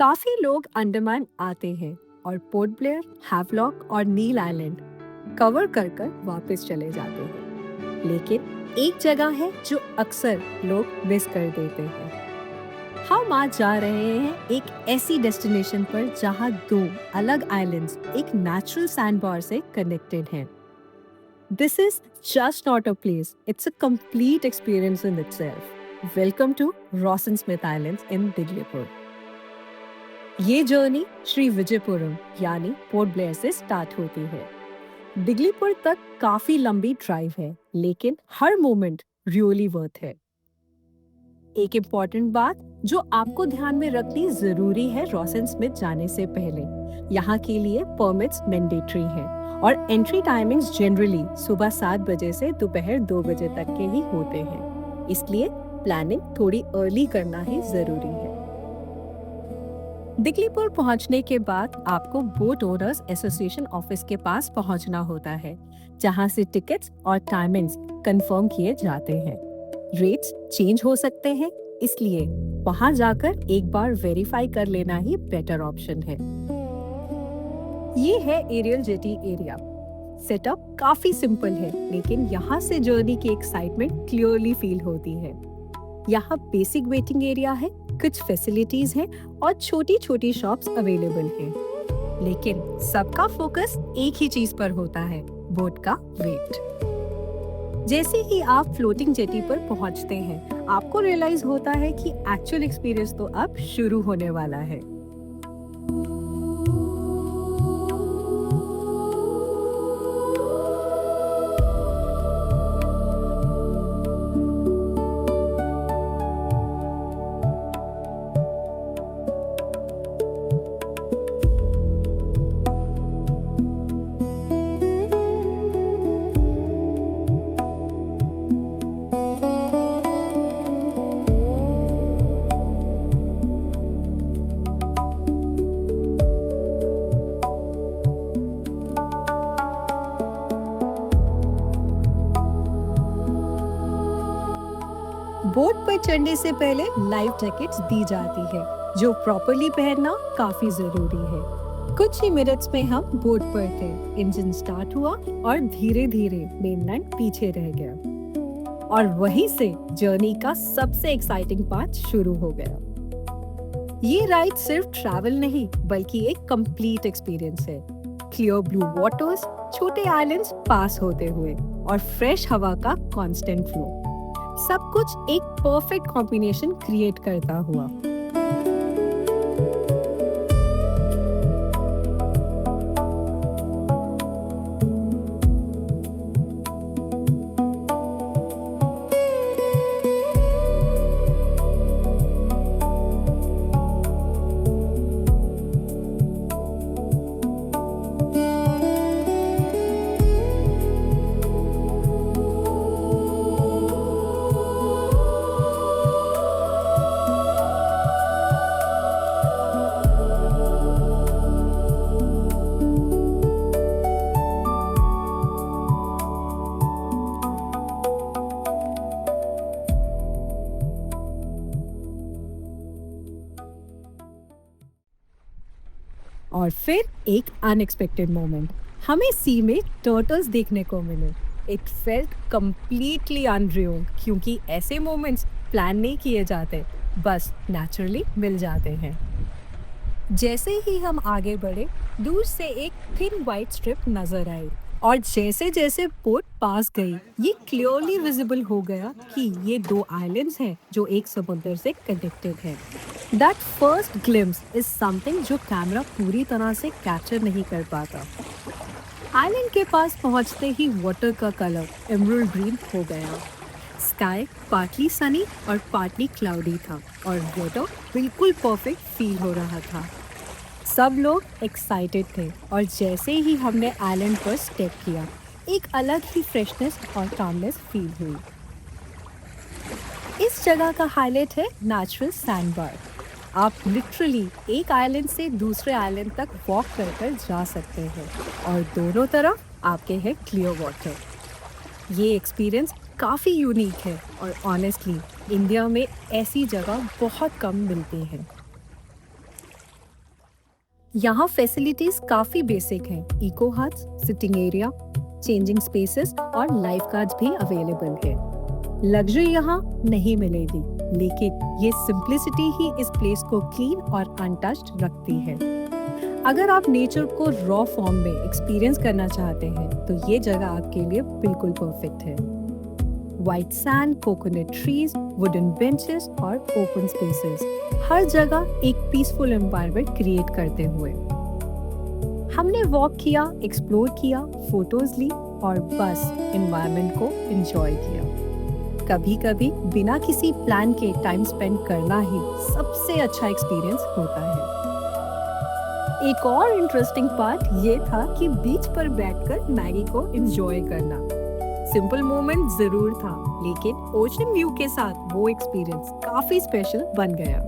काफी लोग अंडमान आते हैं और पोर्ट ब्लेयर, हैवलॉक और नील आइलैंड कवर कर कर वापस चले जाते हैं। लेकिन एक जगह है जो अक्सर लोग मिस कर देते हैं। हम आज जा रहे हैं एक ऐसी डेस्टिनेशन पर जहां दो अलग आइलैंड्स एक नेचुरल सैंडबार से कनेक्टेड हैं। This is just not a place, it's a complete experience in itself. Welcome to Rawson Smith Islands in Diglipur. ये जर्नी श्री विजयपुरम यानी पोर्ट ब्लेयर से स्टार्ट होती है। दिगलीपुर तक काफी लंबी ड्राइव है, लेकिन हर मोमेंट रियली वर्थ है। एक इम्पॉर्टेंट बात जो आपको ध्यान में रखनी जरूरी है रॉसन स्मिथ जाने से पहले, यहाँ के लिए परमिट्स मैंडेटरी हैं और एंट्री टाइमिंग्स जनरली सुबह 7 बजे से दोपहर 2 बजे तक के ही होते हैं। इसलिए प्लानिंग थोड़ी अर्ली करना ही जरूरी है। दिगलीपुर पहुंचने के बाद आपको बोट ओनर्स एसोसिएशन ऑफिस के पास पहुंचना होता है, जहां से टिकट्स और टाइमिंग्स कंफर्म किए जाते हैं। रेट्स चेंज हो सकते हैं, इसलिए वहां जाकर एक बार वेरीफाई कर लेना ही बेटर ऑप्शन है। ये है एरियल जेटी एरिया। सेटअप काफी सिंपल है, लेकिन यहाँ से जर्नी की एक्साइटमेंट क्लियरली फील होती है। यहाँ बेसिक वेटिंग एरिया है, कुछ फैसिलिटीज हैं और छोटी छोटी शॉप्स अवेलेबल हैं। लेकिन सबका फोकस एक ही चीज पर होता है, बोट का वेट। जैसे ही आप फ्लोटिंग जेटी पर पहुंचते हैं, आपको रियलाइज होता है कि एक्चुअल एक्सपीरियंस तो अब शुरू होने वाला है। बोट पर चढ़ने से पहले लाइफ जैकेट्स दी जाती है, जो प्रॉपर्ली पहनना काफी जरूरी है। कुछ ही मिनट्स में हम बोट पर थे। इंजन स्टार्ट हुआ और धीरे धीरे मेनलैंड पीछे रह गया और वहीं से जर्नी का सबसे एक्साइटिंग पार्ट शुरू हो गया। ये राइड सिर्फ ट्रैवल नहीं, बल्कि एक कंप्लीट एक्सपीरियंस है। क्लियर ब्लू वाटर्स, छोटे आइलैंड्स पास होते हुए और फ्रेश हवा का कांस्टेंट फ्लो, सब कुछ एक परफेक्ट कॉम्बिनेशन क्रिएट करता हुआ। और फिर एक अनएक्सपेक्टेड मोमेंट, हमें सी में टर्टल्स देखने को मिले। इट फेल्ट कंप्लीटली अनरियल, क्योंकि ऐसे मोमेंट्स प्लान नहीं किए जाते, बस नेचुरली मिल जाते हैं। जैसे ही हम आगे बढ़े, दूर से एक थिन वाइट स्ट्रिप नजर आई और जैसे जैसे बोट पास गई, ये क्लियरली विजिबल हो गया कि ये दो आइलैंड्स हैं जो एक समुद्र से कनेक्टेड हैं। That first glimpse is something जो कैमरा पूरी तरह से कैप्चर नहीं कर पाता। आइलैंड के पास पहुंचते ही वाटर का कलर एमरल्ड ग्रीन हो गया। स्काई पार्टली सनी और पार्टली क्लाउडी था और वाटर बिल्कुल परफेक्ट फील हो रहा था। सब लोग एक्साइटेड थे और जैसे ही हमने आइलैंड पर स्टेप किया, एक अलग ही फ्रेशनेस और कामनेस फील हुई। इस जगह का हाईलाइट है नेचुरल सैंडबार। आप लिटरली एक आइलैंड से दूसरे आइलैंड तक वॉक कर कर जा सकते हैं और दोनों तरफ आपके है क्लियर वाटर। ये एक्सपीरियंस काफ़ी यूनिक है और ऑनेस्टली इंडिया में ऐसी जगह बहुत कम मिलती हैं। यहाँ फैसिलिटीज काफी बेसिक हैं। Eco huts, sitting area, changing spaces और लाइफ गार्ड्स भी अवेलेबल है। लग्जरी यहाँ नहीं मिलेगी, लेकिन ये सिंप्लिसिटी ही इस प्लेस को क्लीन और अनटच्ड रखती है। अगर आप नेचर को रॉ फॉर्म में एक्सपीरियंस करना चाहते हैं तो ये जगह आपके लिए बिल्कुल परफेक्ट है। White sand, coconut trees, wooden benches और ओपन स्पेसेस, हर जगह एक पीसफुल एनवायरनमेंट क्रिएट करते हुए। हमने वॉक किया, एक्सप्लोर किया, फोटोज ली और बस एनवायरनमेंट को एंजॉय किया। कभी कभी बिना किसी प्लान के टाइम स्पेंड करना ही सबसे अच्छा एक्सपीरियंस होता है। एक और इंटरेस्टिंग पार्ट ये था कि बीच पर बैठकर मैगी को एंजॉय करना। सिंपल मोमेंट जरूर था, लेकिन ओशन व्यू के साथ वो एक्सपीरियंस काफी स्पेशल बन गया।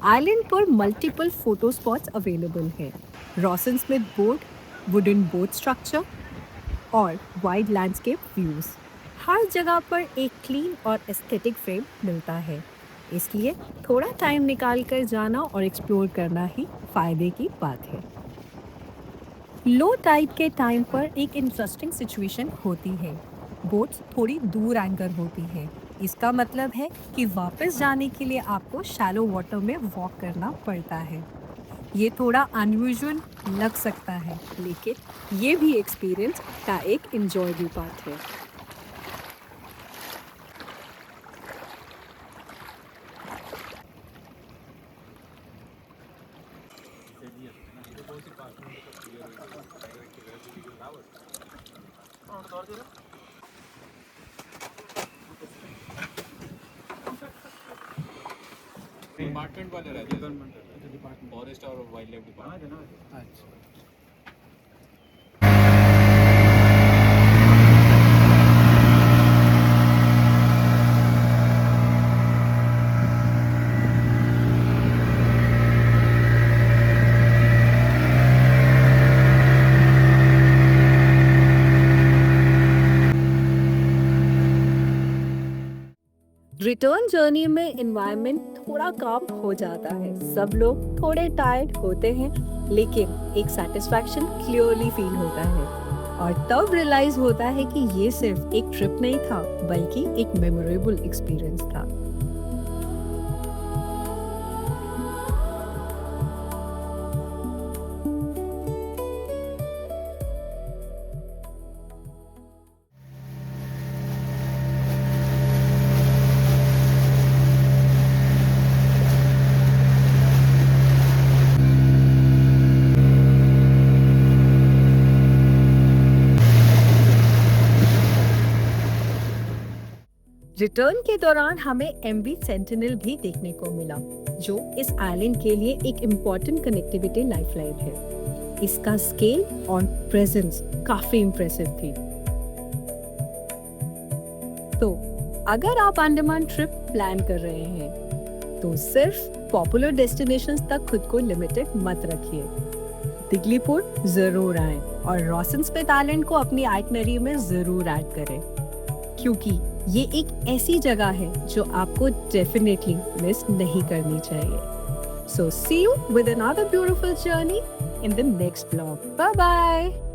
आइलैंड पर मल्टीपल फोटो स्पॉट्स अवेलेबल हैं। रॉसन Smith board, wooden boat structure और वाइड लैंडस्केप व्यूज। हर जगह पर एक क्लीन और एस्थेटिक फ्रेम मिलता है, इसलिए थोड़ा टाइम निकाल कर जाना और एक्सप्लोर करना ही फायदे की बात है। लो टाइड के टाइम पर एक इंटरेस्टिंग सिचुएशन होती है। बोट्स थोड़ी दूर एंकर होती है। इसका मतलब है कि वापस जाने के लिए आपको शैलो वाटर में वॉक करना पड़ता है। ये थोड़ा अनयूजुअल लग सकता है, लेकिन ये भी एक्सपीरियंस का एक एंजॉयबल पार्ट है। डिपार्टमेंट वाले रहते हैं, फॉरेस्ट और वाइल्ड लाइफ डिपार्टमेंट। अच्छा। रिटर्न जर्नी में एनवायरनमेंट थोड़ा काम हो जाता है। सब लोग थोड़े टायर्ड होते हैं, लेकिन एक सेटिस्फैक्शन क्लियरली फील होता है और तब रियलाइज होता है कि ये सिर्फ एक ट्रिप नहीं था, बल्कि एक मेमोरेबल एक्सपीरियंस था। रिटर्न के दौरान हमें एमवी सेंटिनल भी देखने को मिला, जो इस आइलैंड के लिए एक इम्पोर्टेंट कनेक्टिविटी लाइफलाइन है। इसका स्केल और प्रेजेंस काफी इम्प्रेसिव थी। तो अगर आप अंडमान ट्रिप प्लान कर रहे हैं, तो सिर्फ पॉपुलर डेस्टिनेशंस तक खुद को लिमिटेड मत रखिए। दिगलीपुर जरूर आएं और रॉसन स्मिथ आइलैंड को अपनी आइटनरी में जरूर ऐड करें, क्योंकि ये एक ऐसी जगह है जो आपको डेफिनेटली मिस नहीं करनी चाहिए। So see you with another beautiful journey in the next vlog. Bye bye.